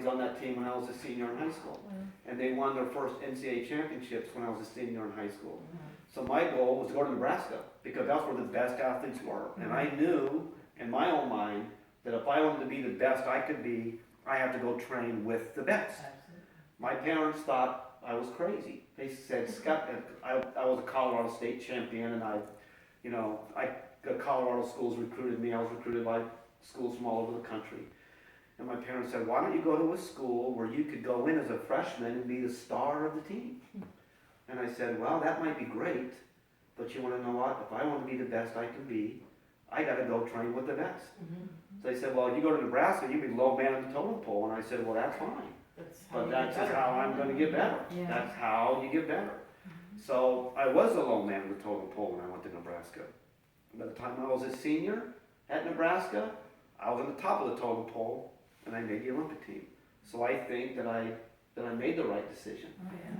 buddies on that team when I was a senior in high school. And they won their first NCAA championships when I was a senior in high school. So my goal was to go to Nebraska, because that's where the best athletes were. And I knew in my own mind that if I wanted to be the best I could be, I had to go train with the best. My parents thought I was crazy. They said, Scott, I was a Colorado State champion, and Colorado schools recruited me. I was recruited by schools from all over the country. And my parents said, why don't you go to a school where you could go in as a freshman and be the star of the team? And I said, well, that might be great, but you want to know what? If I want to be the best I can be, I got to go train with the best. So they said, well, you go to Nebraska, you be low man on the totem pole. And I said, well, that's fine. But that's just how I'm going to get better. Yeah. That's how you get better. So I was a low man on the totem pole when I went to Nebraska. By the time I was a senior at Nebraska, I was on the top of the totem pole, and I made the Olympic team. So I think that I made the right decision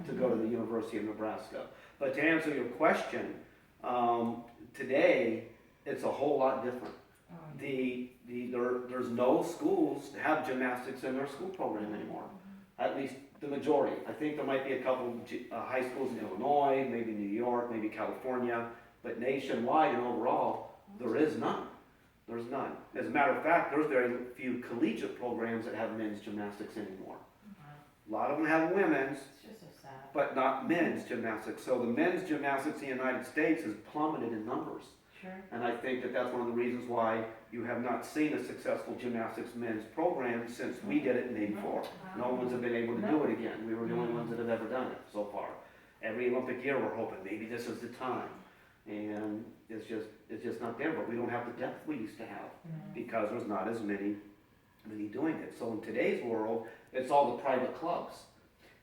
to go to the University of Nebraska. But to answer your question, today it's a whole lot different. There's no schools that have gymnastics in their school program anymore. At least the majority. I think there might be a couple high schools in Illinois, maybe New York, maybe California, but nationwide and overall, there is none. There's none. As a matter of fact, there's very few collegiate programs that have men's gymnastics anymore. A lot of them have women's, but not men's gymnastics. So the men's gymnastics in the United States has plummeted in numbers. Sure. And I think that that's one of the reasons why you have not seen a successful gymnastics men's program since we did it in '84. No one's have been able to do it again. We were the only ones that have ever done it so far. Every Olympic year we're hoping maybe this is the time. And it's just not there, but we don't have the depth we used to have because there's not as many doing it. So in today's world, it's all the private clubs.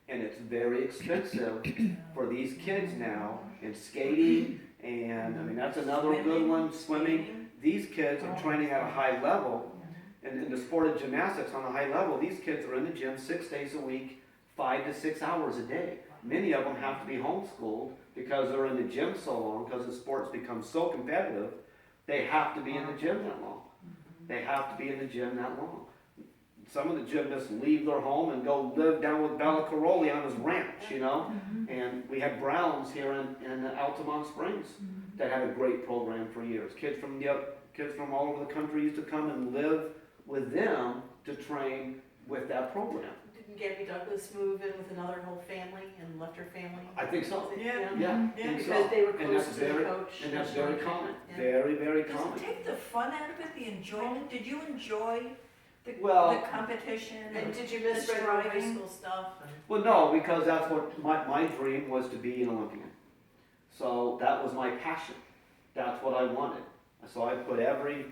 And it's very expensive for these kids now in skating, and I mean that's another good one, swimming. These kids are training at a high level, and in the sport of gymnastics on a high level, these kids are in the gym 6 days a week, 5 to 6 hours a day. Many of them have to be homeschooled because they're in the gym so long, because the sport's become so competitive, they have to be in the gym that long. They have to be in the gym that long. Some of the gymnasts leave their home and go live down with Bella Caroli on his ranch, And we had Browns here in Altamont Springs that had a great program for years. Kids from all over the country used to come and live with them to train with that program. Didn't Gabby Douglas move in with another whole family and left her family? I think so. Yeah. Think because so. they were close to very, the coach. And that's very common. Yeah. Very, very common. Does it take the fun out of it, the enjoyment? Did you enjoy the competition? And did you miss regular high school stuff? Well, no, because that's what my dream was, to be an Olympian. So that was my passion. That's what I wanted. So I put every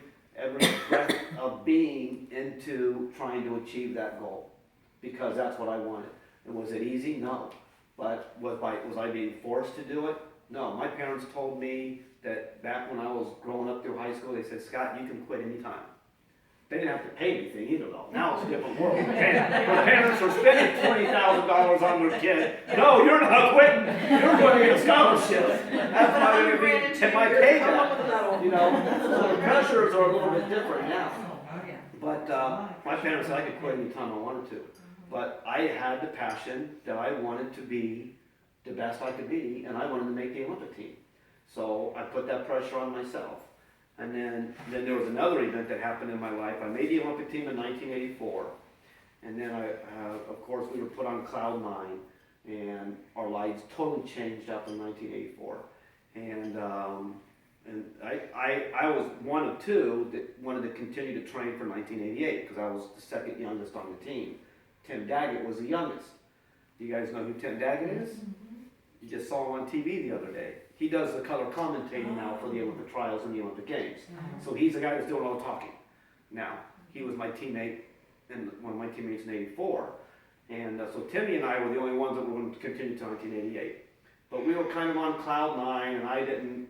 breath of being into trying to achieve that goal, because that's what I wanted. And was it easy? No. But was I being forced to do it? No. My parents told me that back when I was growing up through high school, they said, Scott, you can quit anytime. They didn't have to pay anything either, though. Now it's a different world. My parents are spending $20,000 on their kid. No, you're not quitting. You're going to get a scholarship. That's why they might pay that. So the pressures are a little bit different now. But my parents said I could quit anytime I wanted to. But I had the passion that I wanted to be the best I could be, and I wanted to make the Olympic team. So I put that pressure on myself. And then there was another event that happened in my life. I made the Olympic team in 1984. And then of course, we were put on cloud nine, and our lives totally changed after 1984. And I was one of two that wanted to continue to train for 1988, because I was the second youngest on the team. Tim Daggett was the youngest. Do you guys know who Tim Daggett is? You just saw him on TV the other day. He does the color commentating now for the Olympic trials and the Olympic Games. So he's the guy that's doing all the talking now. He was my teammate, and one of my teammates in '84. And so Timmy and I were the only ones that were going to continue to 1988. But we were kind of on cloud nine, and I didn't,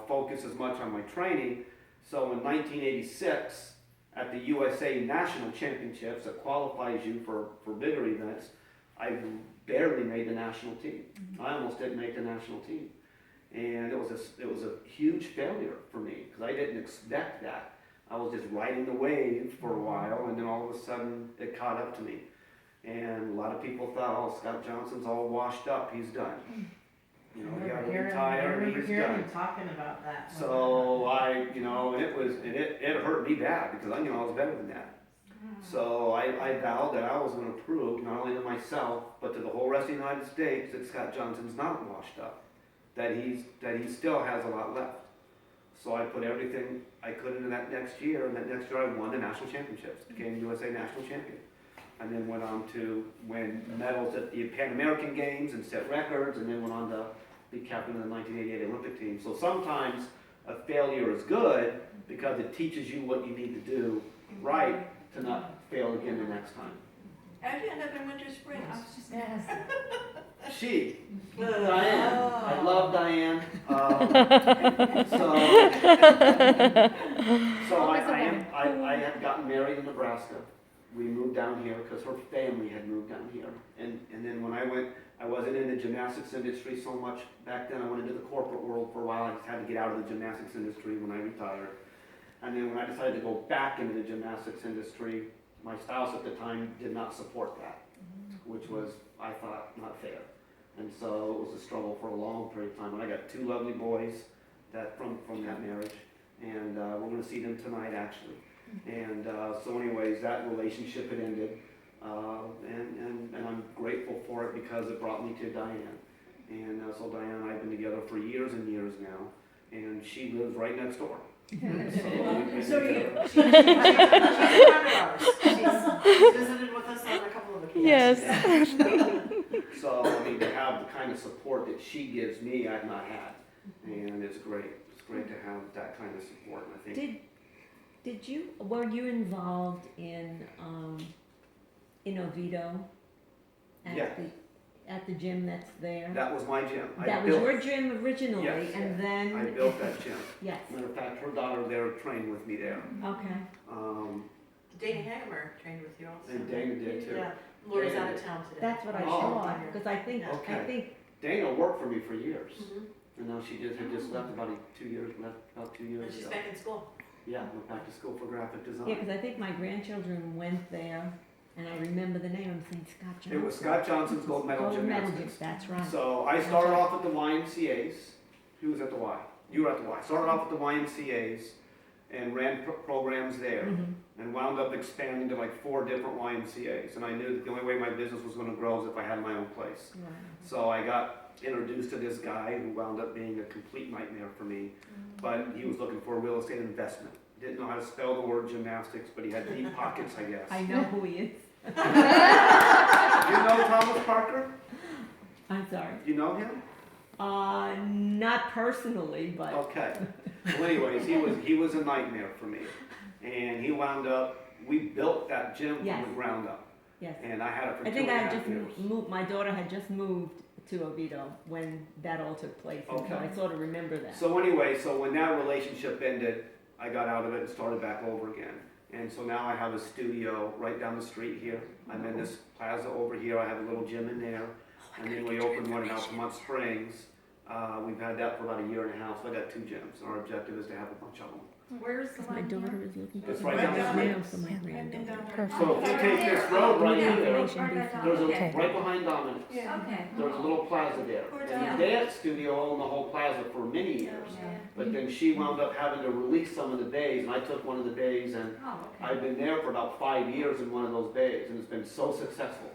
focus as much on my training. So in 1986, at the USA National Championships that qualifies you for bigger events, I barely made the national team. I almost didn't make the national team. And it was a huge failure for me, because I didn't expect that. I was just riding the wave for a while, and then all of a sudden it caught up to me. And a lot of people thought, oh, Scott Johnson's all washed up, he's done. You know, he got to I retire, remember he's hearing done. him talking about that. So it hurt me bad because I knew I was better than that. So I vowed that I was going to prove not only to myself but to the whole rest of the United States that Scott Johnson's not washed up, that he still has a lot left. So I put everything I could into that next year, and that next year I won the national championships, became USA national champion, and then went on to win medals at the Pan American Games and set records, and then went on to be captain of the 1988 Olympic team. So sometimes a failure is good because it teaches you what you need to do right to not fail again the next time. How'd you end up in Winter Springs? Yes. She, Diane, I love Diane. I had gotten married in Nebraska. We moved down here because her family had moved down here. And then when I went, I wasn't in the gymnastics industry so much back then. I went into the corporate world for a while. I just had to get out of the gymnastics industry when I retired. And then when I decided to go back into the gymnastics industry, my spouse at the time did not support that, which was, I thought, not fair. And so it was a struggle for a long period of time. And I got two lovely boys that from that marriage, and we're going to see them tonight, actually. And so anyways, that relationship had ended, and I'm grateful for it because it brought me to Diane. And so Diane and I have been together for years and years now, and she lives right next door. So she's a friend of ours. She's visited with us on a couple of occasions. Yes. So, I mean, to have the kind of support that she gives me, I've not had. And it's great. It's great to have that kind of support. And I think Were you involved in Oviedo? Yes. At the gym that's there? that was my gym. That was your gym originally, Yes. and then? I built that gym. Yes, Matter of fact, her daughter there trained with me there. okay. Dana Hagemer trained with you also. And Dana did too. Yeah, Lori's out of town today. That's what I Oh. saw, because I think, Okay. Dana worked for me for years. Mhm. And now she had just left about 2 years And she's ago. back in school. Yeah, went back to school for graphic design. yeah, because I think my grandchildren went there, and I remember the name, I'm saying Scott Johnson. It was Scott Johnson's gold medal Gold medal, gymnastics. that's right. So I started off at the YMCA's. Who was at the Y? You were at the Y. Started off at the YMCA's and ran programs there, Mhm. and wound up expanding to like 4 different YMCA's. And I knew that the only way my business was going to grow is if I had my own place. Right. So I got introduced to this guy who wound up being a complete nightmare for me. But he was looking for a real estate investment. Didn't know how to spell the word gymnastics, but he had deep pockets, I guess. I know who he is. You know Thomas Parker? I'm sorry. You know him? Not personally, but. Okay. Well, anyways, he was a nightmare for me, and he wound up. We built that gym from Yes. the ground up, Yes. and I had it for I think I 2.5 had just years. moved, my daughter had just moved to Oviedo when that all took place, and so Okay. I sort of remember that. So anyway, so when that relationship ended, I got out of it and started back over again. And so now I have a studio right down the street here. I'm in this plaza over here. I have a little gym in there, and then we opened one in Altamont Springs. We've had that for about 1.5 years, so I got 2 gyms. And our objective is to have a bunch of them. Where's the My one daughter here? is looking It's for right down the now street. for my granddaughter. Perfect. So if you take this road right here, Information before. there's Okay. right behind Dominic's. Okay. There's a little plaza there. Where's And that? the dance studio owned the whole plaza for many years. But then she wound up having to release some of the bays, and I took one of the bays, and Oh, I've been there for about 5 years in one of those bays, and it's been so successful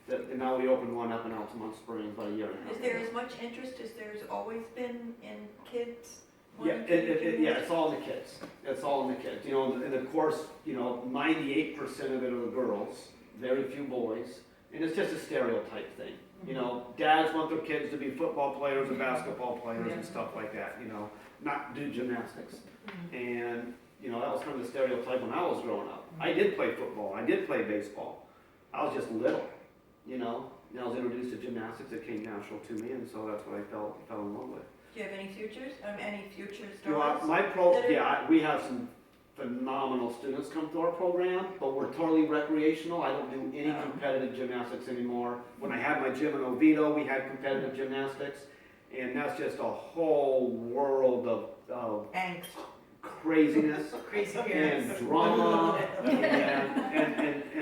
that and now we opened one up in Altamont Springs about 1.5 years. Is there as much interest as there's always been in kids? Yeah, it's all in the kids. It's all in the kids. You know, and of course, 98% of it are the girls, very few boys, and it's just a stereotype thing. You know, dads want their kids to be football players and basketball players and stuff like that. Not do gymnastics. And that was kind of the stereotype when I was growing up. I did play football. I did play baseball. I was just little. And I was introduced to gymnastics. It came natural to me, and so that's what I fell in love with. Do you have any futures? Any future You know, stories? we have some phenomenal students come through our program, but we're totally recreational. I don't do any competitive gymnastics anymore. When I had my gym in Oviedo, we had competitive gymnastics, and that's just a whole world of Angst. craziness Crazy and parents. drama and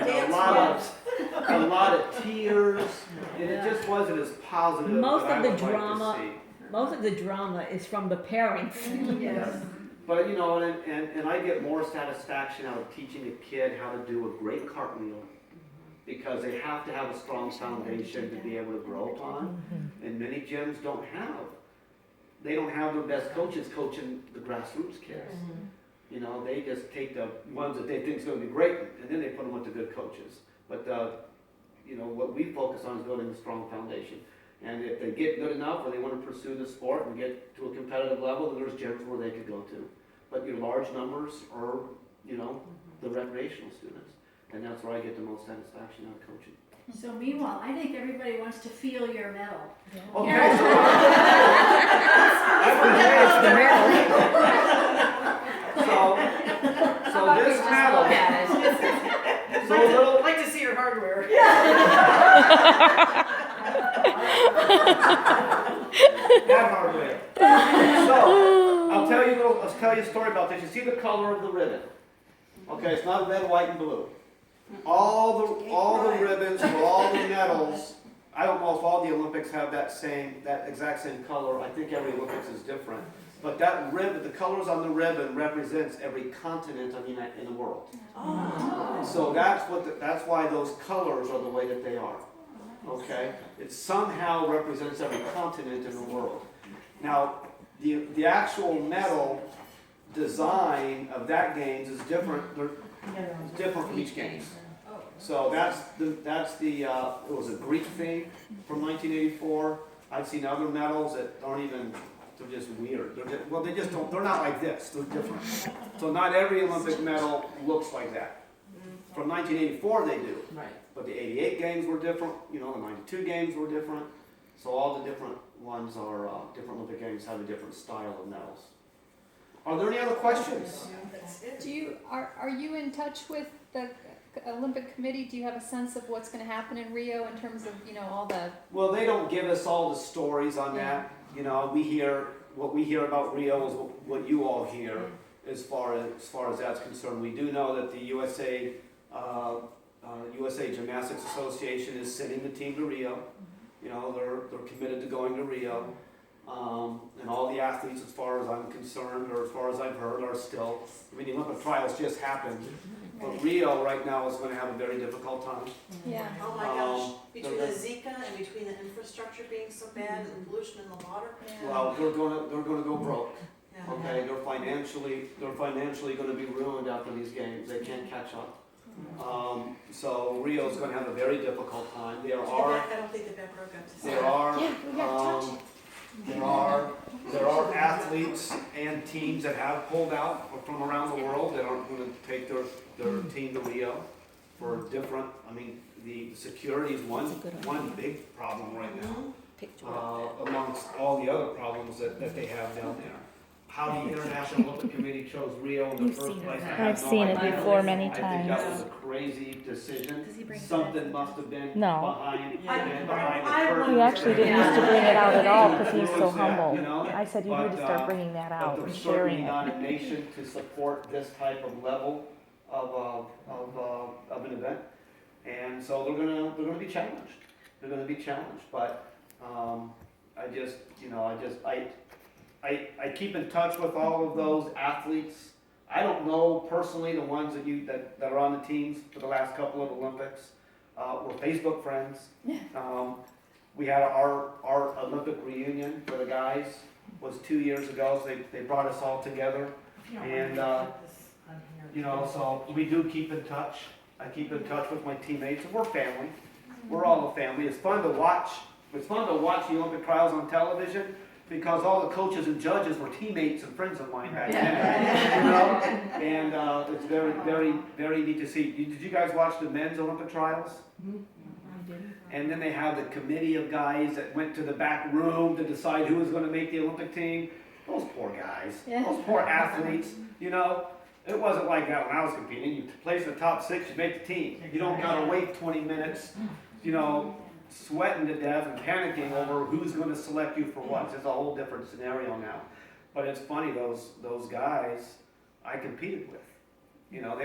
a Dance lot lot of tears, and it just wasn't as positive Most that I of the would like to drama- see. Most of the drama is from the parents. Yes. But you know, and I get more satisfaction out of teaching a kid how to do a great cartwheel, because they have to have a strong foundation to be able to grow upon, and many gyms don't have. They don't have their best coaches coaching the grassroots kids. You know, they just take the ones that they think is going to be great, and then they put them with the good coaches. But you know, what we focus on is building a strong foundation. And if they get good enough, or they want to pursue the sport and get to a competitive level, then there's gyms where they could go to. But your large numbers are, you know, the recreational students, and that's where I get the most satisfaction out of coaching. So meanwhile, I think everybody wants to feel your medal. Okay, so so this medal, so a little, I'd like to see your hardware. that hardware. So I'll tell you a story about this. You see the color of the ribbon? Okay, it's not red, white, and blue. All the ribbons for all the medals. Almost all the Olympics have that exact same color. I think every Olympics is different. But that ribbon, the colors on the ribbon represents every continent in the world. So that's why those colors are the way that they are. Okay? It somehow represents every continent in the world. Now, the actual medal design of that games is different. It's different from each games. So it was a Greek thing from 1984. I've seen other medals that aren't even, they're just weird. They're not like this, they're different. So not every Olympic medal looks like that. From 1984 they do. Right. But the 88 games were different, you know, the 92 games were different. So all the different ones are, different Olympic games have a different style of medals. Are there any other questions? Are you in touch with the Olympic Committee? Do you have a sense of what's going to happen in Rio in terms of, you know, all the... Well, they don't give us all the stories on that. You know, what we hear about Rio is what you all hear as far as that's concerned. We do know that the USA Gymnastics Association is sending the team to Rio. You know, they're committed to going to Rio. And all the athletes, as far as I'm concerned, or as far as I've heard, are still, the Olympic trials just happened. But Rio right now is going to have a very difficult time. Yeah. Oh my gosh, between the Zika and between the infrastructure being so bad and the pollution in the water. Well, they're going to go broke. Yeah. Okay, they're financially going to be ruined after these games. They can't catch up. So Rio's going to have a very difficult time. I don't think the back row got to see it. There are athletes and teams that have pulled out from around the world that aren't going to take their team to Rio for different. I mean, the security is one big problem right now, amongst all the other problems that they have down there. How the International Olympic Committee chose Rio in the first place, I have I've no seen it idea. before many I think that times. was a crazy decision. Something must have been No. behind the I curtain. He actually didn't used to bring it out at all because he's so Influence that, humble. you know? I said you need to start bringing that out But and they're sharing certainly not it. a nation to support this type of level of an event, and so they're gonna be challenged. They're gonna be challenged, but I keep in touch with all of those athletes. I don't know personally the ones that are on the teams for the last couple of Olympics. We're Facebook friends. We had our Olympic reunion for the guys was 2 years ago, so they brought us all together. And, you know, so we do keep in touch. I keep in touch with my teammates, and we're family. We're all a family. It's fun to watch. It's fun to watch the Olympic trials on television because all the coaches and judges were teammates and friends of mine back then. You know? And it's very, very, very neat to see. Did you guys watch the men's Olympic trials? And then they have the committee of guys that went to the back room to decide who was going to make the Olympic team. Those poor guys, those poor athletes, you know. It wasn't like that when I was competing. You place in the top 6, you make the team. You don't got to wait 20 minutes, you know, sweating to death and panicking over who's going to select you for what. It's a whole different scenario now. But it's funny, those guys I competed with. You know,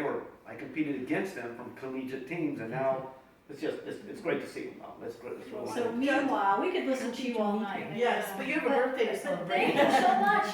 I competed against them from collegiate teams, and now It's just, it's great to see them though, it's great, it's really. So meanwhile, we could listen to you all night. Yes, but you have a birthday to But celebrate. thank you so much.